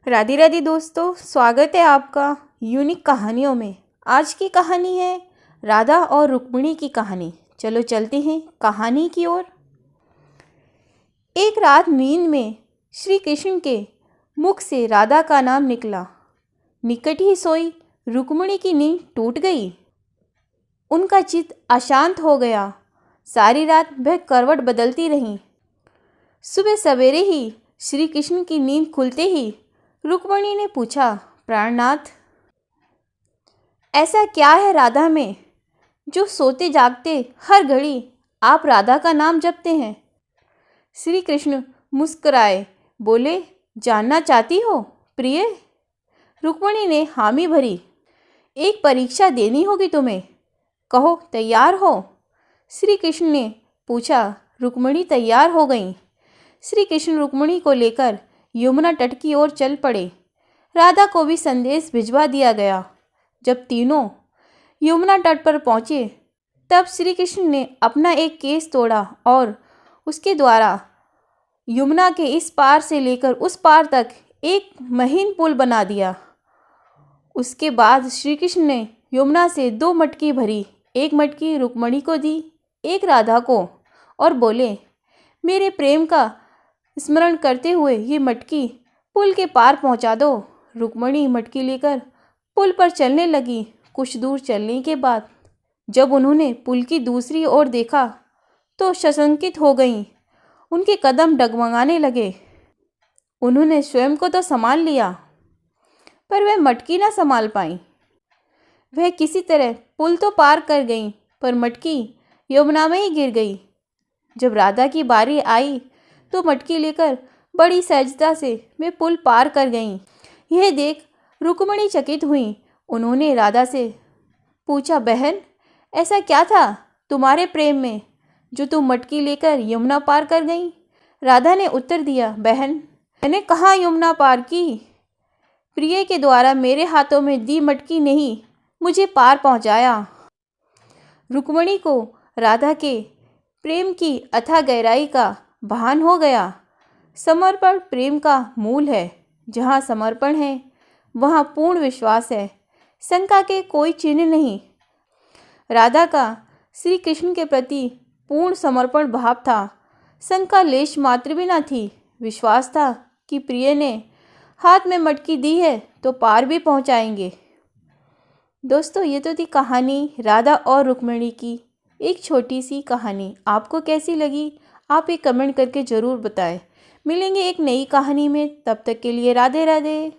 राधे राधे दोस्तों, स्वागत है आपका यूनिक कहानियों में। आज की कहानी है राधा और रुक्मिणी की कहानी। चलो चलते हैं कहानी की ओर। एक रात नींद में श्री कृष्ण के मुख से राधा का नाम निकला। निकट ही सोई रुक्मिणी की नींद टूट गई। उनका चित्त अशांत हो गया। सारी रात वह करवट बदलती रहीं। सुबह सवेरे ही श्री कृष्ण की नींद खुलते ही रुक्मिणी ने पूछा, प्राणनाथ, ऐसा क्या है राधा में जो सोते जागते हर घड़ी आप राधा का नाम जपते हैं? श्री कृष्ण मुस्कुराए, बोले, जानना चाहती हो प्रिय? रुक्मिणी ने हामी भरी। एक परीक्षा देनी होगी तुम्हें, कहो तैयार हो? श्री कृष्ण ने पूछा। रुक्मिणी तैयार हो गईं। श्री कृष्ण रुक्मिणी को लेकर यमुना तट की ओर चल पड़े। राधा को भी संदेश भिजवा दिया गया। जब तीनों यमुना तट पर पहुँचे तब श्री कृष्ण ने अपना एक केस तोड़ा और उसके द्वारा यमुना के इस पार से लेकर उस पार तक एक महीन पुल बना दिया। उसके बाद श्री कृष्ण ने यमुना से 2 मटकी भरी, एक मटकी रुक्मिणी को दी, एक राधा को, और बोले, मेरे प्रेम का स्मरण करते हुए ये मटकी पुल के पार पहुंचा दो। रुक्मिणी मटकी लेकर पुल पर चलने लगी। कुछ दूर चलने के बाद जब उन्होंने पुल की दूसरी ओर देखा तो सशंकित हो गईं। उनके कदम डगमगाने लगे। उन्होंने स्वयं को तो संभाल लिया पर वह मटकी ना संभाल पाई। वह किसी तरह पुल तो पार कर गईं पर मटकी यमुना में ही गिर गई। जब राधा की बारी आई तो मटकी लेकर बड़ी सहजता से वे पुल पार कर गईं। यह देख रुक्मिणी चकित हुई। उन्होंने राधा से पूछा, बहन, ऐसा क्या था तुम्हारे प्रेम में जो तुम मटकी लेकर यमुना पार कर गईं? राधा ने उत्तर दिया, बहन, मैंने कहाँ यमुना पार की? प्रिय के द्वारा मेरे हाथों में दी मटकी ने ही मुझे पार पहुँचाया। रुक्मिणी को राधा के प्रेम की अथाह गहराई का भान हो गया। समर्पण प्रेम का मूल है। जहाँ समर्पण है वहाँ पूर्ण विश्वास है, शंका के कोई चिन्ह नहीं। राधा का श्री कृष्ण के प्रति पूर्ण समर्पण भाव था। शंका लेश मात्र भी न थी। विश्वास था कि प्रिय ने हाथ में मटकी दी है तो पार भी पहुँचाएंगे। दोस्तों, ये तो थी कहानी राधा और रुक्मिणी की, एक छोटी सी कहानी। आपको कैसी लगी आप एक कमेंट करके ज़रूर बताएं। मिलेंगे एक नई कहानी में, तब तक के लिए राधे राधे।